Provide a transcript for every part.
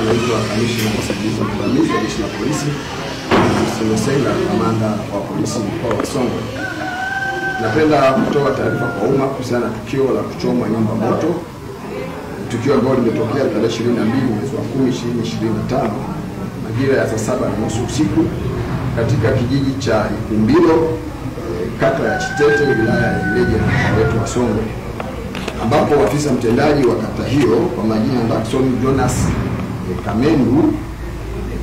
naitwa Kamishna Msaidizi Mwandamizi wa Jeshi la Polisi, Msela, kamanda wa polisi mkoa wa Songwe. Napenda kutoa taarifa kwa umma kuhusiana na tukio la kuchomwa nyumba moto. Tukio ambalo limetokea tarehe 22 mwezi wa 10 2025 majira ya saa 7:30 usiku katika kijiji cha Ikumbilo, kata ya Chitete, wilaya ya Ileje, mkoa wetu wa Songwe, ambapo afisa mtendaji wa kata hiyo kwa majina Jackson Jonas Kamendu,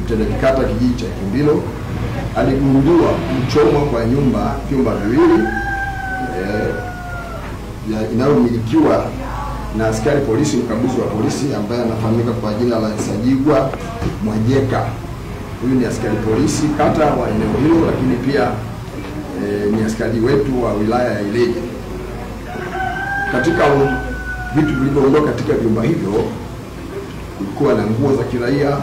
mtendaji kata kijiji cha Ikumbilo, aligundua kuchomwa kwa vyumba viwili inayomilikiwa na askari polisi mkaguzi wa polisi ambaye anafahamika kwa jina la Sajigwa Mwajeka. Huyu ni askari polisi kata wa eneo hilo, lakini pia ni askari wetu wa wilaya ya Ileje. Katika vitu vilivyoondoka katika vyumba hivyo kulikuwa na nguo za kiraia,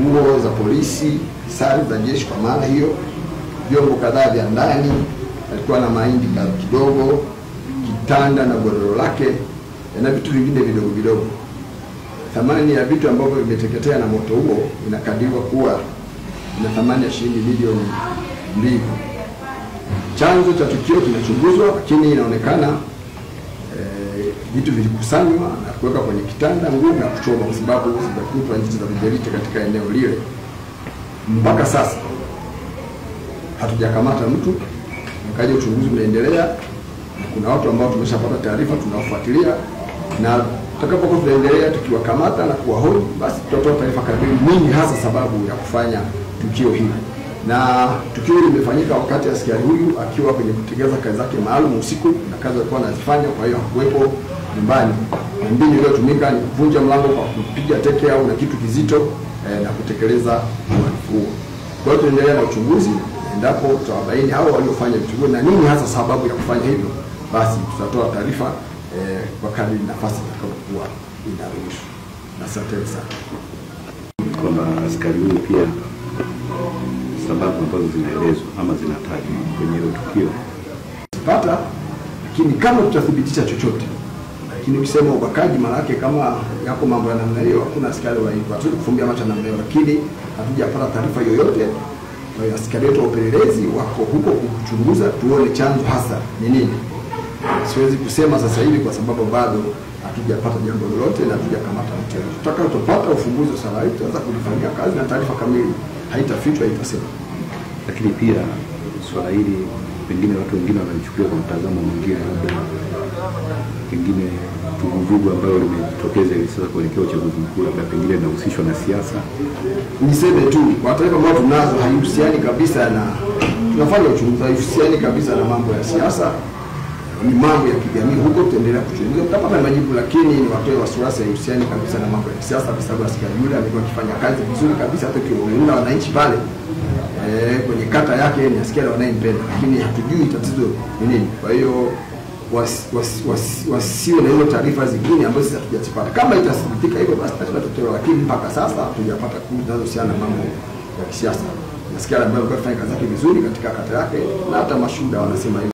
nguo za polisi, sare za jeshi kwa maana hiyo, vyombo kadhaa vya ndani, alikuwa na mahindi kidogo, kitanda na godoro lake na vitu vingine vidogo vidogo. Thamani ya vitu ambavyo vimeteketea na moto huo inakadiriwa kuwa ina thamani ya shilingi milioni 2. Chanzo cha tukio kinachunguzwa, lakini inaonekana vitu vilikusanywa na kuweka kwenye kitanda, nguo na kuchoma kwa sababu zimekutwa njiti za vijeriti katika eneo lile. Mpaka sasa hatujakamata mtu, mkaje uchunguzi unaendelea. Kuna watu ambao tumeshapata taarifa tunawafuatilia, na tutakapokuwa tunaendelea tukiwakamata na kuwahoji, basi tutatoa taarifa kamili nini hasa sababu ya kufanya tukio hili. Na tukio hili limefanyika wakati askari huyu akiwa kwenye kutekeleza kazi zake maalum usiku, na kazi alikuwa anazifanya, kwa hiyo hakuwepo nyumbani. Mbinu iliyotumika ni kuvunja mlango kwa kupiga teke au na kitu kizito na kutekeleza uhalifu huo. Kwa hiyo tunaendelea na uchunguzi, endapo tutawabaini hao waliofanya vitu hivyo na nini hasa sababu ya kufanya hivyo, basi tutatoa taarifa kwa kadri nafasi itakapokuwa inaruhusu. Asante sana. Kwamba askari huyu pia sababu ambazo zinaelezwa ama zinatajwa kwenye hilo tukio pata, lakini kama tutathibitisha chochote, lakini ukisema ubakaji mara yake kama yako mambo ya namna hiyo, hakuna askari wa hivyo hatukufumbia macho namna hiyo, lakini hatujapata taarifa yoyote. Kwa hiyo askari wetu wa upelelezi wako huko kuchunguza tuone chanzo hasa ni nini. Siwezi kusema sasa hivi kwa sababu bado hatujapata jambo lolote na hatujakamata mtu. Tutakapopata ufumbuzi wa swala hili tutaanza kulifanyia kazi na taarifa kamili haitafichwa, haitasema. Lakini pia swala hili pengine watu wengine wanalichukulia kwa mtazamo mwingine, labda pengine vuguvugu ambalo limetokeza hivi sasa kuelekea uchaguzi mkuu labda pengine linahusishwa na siasa. Niseme tu kwa taarifa ambazo tunazo haihusiani kabisa na tunafanya uchunguzi, haihusiani kabisa na mambo ya siasa, ni mambo ya kijamii. Huko tutaendelea kuchunguza, tutapata majibu, lakini ni watoe wasiwasi, haihusiani kabisa na mambo ya siasa, kwa sababu askari yule amekuwa akifanya kazi vizuri kabisa. Hata kiona wananchi pale kwenye kata yake ni askari wanayempenda, lakini hatujui tatizo ni nini. Kwa hiyo wasiwe na hizo taarifa zingine ambazo hatujazipata. Kama itathibitika hivyo basi tutatoa, lakini mpaka sasa hatujapata kundi zinazohusiana na mambo ya kisiasa. Askari ambaye alikuwa akifanya kazi yake vizuri katika kata yake, na hata mashuhuda wanasema hivyo.